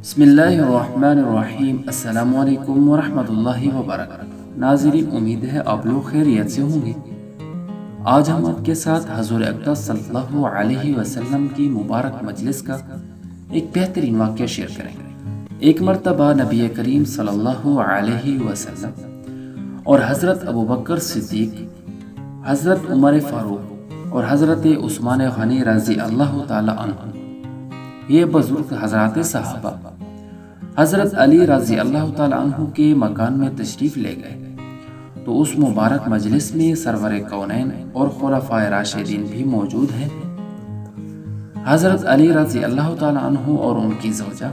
بسم اللہ الرحمن الرحیم۔ السلام علیکم ورحمۃ اللہ وبرکاتہ۔ ناظرین، امید ہے آپ لوگ خیریت سے ہوں گے۔ آج ہم آپ کے ساتھ حضور اقدس صلی اللہ علیہ وسلم کی مبارک مجلس کا ایک بہترین واقعہ شیئر کریں گے۔ ایک مرتبہ نبی کریم صلی اللہ علیہ وسلم اور حضرت ابوبکر صدیق، حضرت عمر فاروق اور حضرت عثمان غنی رضی اللہ تعالی عنہ، یہ بزرگ حضرات صحابہ حضرت علی رضی اللہ تعالی عنہ کے مکان میں تشریف لے گئے تو اس مبارک مجلس میں سرور کونین اور خلفائے راشدین بھی موجود ہیں۔ حضرت علی رضی اللہ تعالی عنہ اور ان کی زوجہ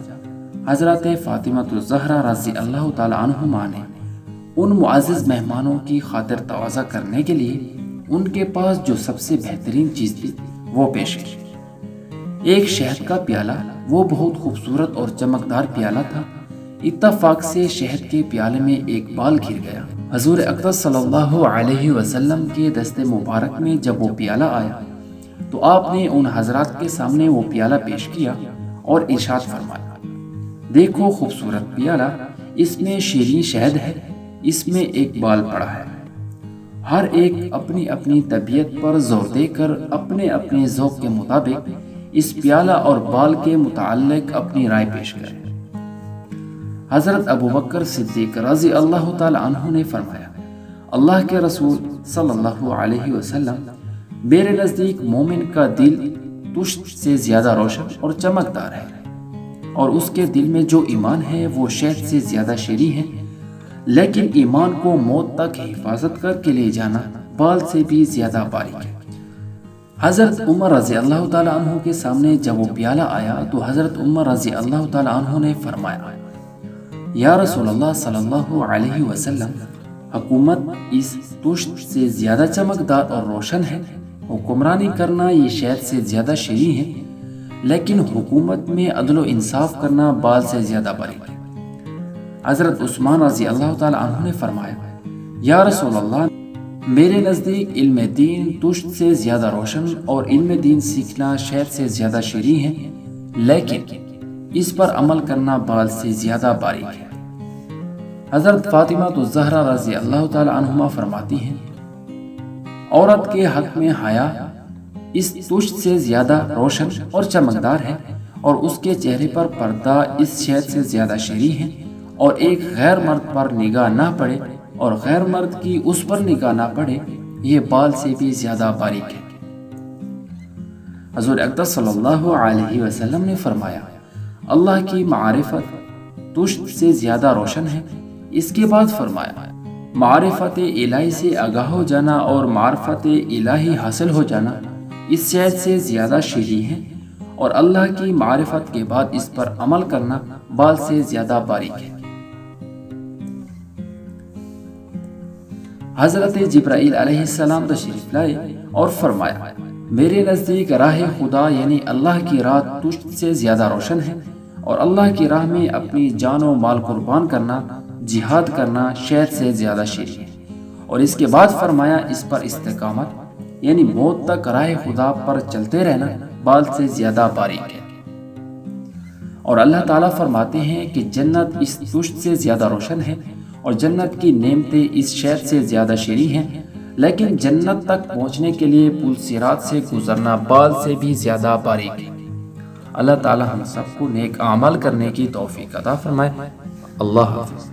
حضرت فاطمہ الزہرا رضی اللہ تعالی عنہما نے ان معزز مہمانوں کی خاطر تواضع کرنے کے لیے ان کے پاس جو سب سے بہترین چیز تھی وہ پیش کی۔ ایک شہد کا پیالہ، وہ بہت خوبصورت اور چمکدار پیالہ تھا۔ اتفاق سے شہد کے پیالے میں ایک بال گر گیا۔ حضور اقدس صلی اللہ علیہ وسلم کے دست مبارک میں جب وہ پیالہ آیا تو آپ نے ان حضرات کے سامنے وہ پیالہ پیش کیا اور ارشاد فرمایا، دیکھو خوبصورت پیالہ، اس میں شیریں شہد ہے، اس میں ایک بال پڑا ہے۔ ہر ایک اپنی اپنی طبیعت پر زور دے کر اپنے اپنے ذوق کے مطابق اس پیالہ اور بال کے متعلق اپنی رائے پیش کرے۔ حضرت ابوبکر صدیق رضی اللہ تعالی عنہ نے فرمایا، اللہ کے رسول صلی اللہ علیہ وسلم، میرے نزدیک مومن کا دل تشت سے زیادہ روشن اور چمکدار ہے، اور اس کے دل میں جو ایمان ہے وہ شہد سے زیادہ شیریں ہے، لیکن ایمان کو موت تک حفاظت کر کے لے جانا بال سے بھی زیادہ باریک ہے۔ حضرت عمر رضی اللہ تعالی عنہ کے سامنے جب وہ پیالہ آیا تو حضرت عمر رضی اللہ تعالی عنہ نے فرمایا، یا رسول اللہ صلی اللہ علیہ وسلم، حکومت اس تشت سے زیادہ چمکدار اور روشن ہے، حکمرانی کرنا یہ شہد سے زیادہ شیریں ہے، لیکن حکومت میں عدل و انصاف کرنا بال سے زیادہ باریک ہے۔ حضرت عثمان رضی اللہ تعالی عنہ نے فرمایا، یا رسول اللہ، میرے نزدیک علم دین تشت سے زیادہ روشن اور علم دین سیکھنا شہد سے زیادہ شیریں ہے، لیکن اس پر عمل کرنا بال سے زیادہ باریک ہے۔ حضرت فاطمہ الزہرا رضی اللہ تعالی عنہما فرماتی ہیں، عورت کے حق میں حیا اس تشت سے زیادہ روشن اور چمکدار ہے، اور اس کے چہرے پر پردہ اس شہد سے زیادہ شیریں ہے، اور ایک غیر مرد پر نگاہ نہ پڑے اور غیر مرد کی اس پر نگاہ نہ پڑے، یہ بال سے بھی زیادہ باریک ہے۔ حضور اقدس صلی اللہ علیہ وسلم نے فرمایا، اللہ کی معرفت تشت سے زیادہ روشن ہے۔ اس کے بعد فرمایا، معرفت الہی سے آگاہ ہو جانا اور معرفت الہی حاصل ہو جانا اس شہد سے زیادہ شیریں ہے، اور اللہ کی معرفت کے بعد اس پر عمل کرنا بال سے زیادہ باریک ہے۔ حضرت جبرائیل علیہ السلام تشریف لائے اور فرمایا، میرے نزدیک راہ خدا یعنی اللہ کی راہ تشت سے زیادہ روشن ہے، اور اللہ کی راہ میں اپنی جان و مال قربان کرنا، جہاد کرنا شہد سے زیادہ شیریں ہے۔ اور اس کے بعد فرمایا، اس پر استقامت یعنی موت تک راہ خدا پر چلتے رہنا بال سے زیادہ باریک ہے۔ اور اللہ تعالیٰ فرماتے ہیں کہ جنت اس تشت سے زیادہ روشن ہے، اور جنت کی نعمتیں اس شہد سے زیادہ شیریں ہیں، لیکن جنت تک پہنچنے کے لیے پل صراط سے گزرنا بال سے بھی زیادہ باریک ہے۔ اللہ تعالی ہم سب کو نیک اعمال کرنے کی توفیق عطا فرمائے۔ اللہ حافظ۔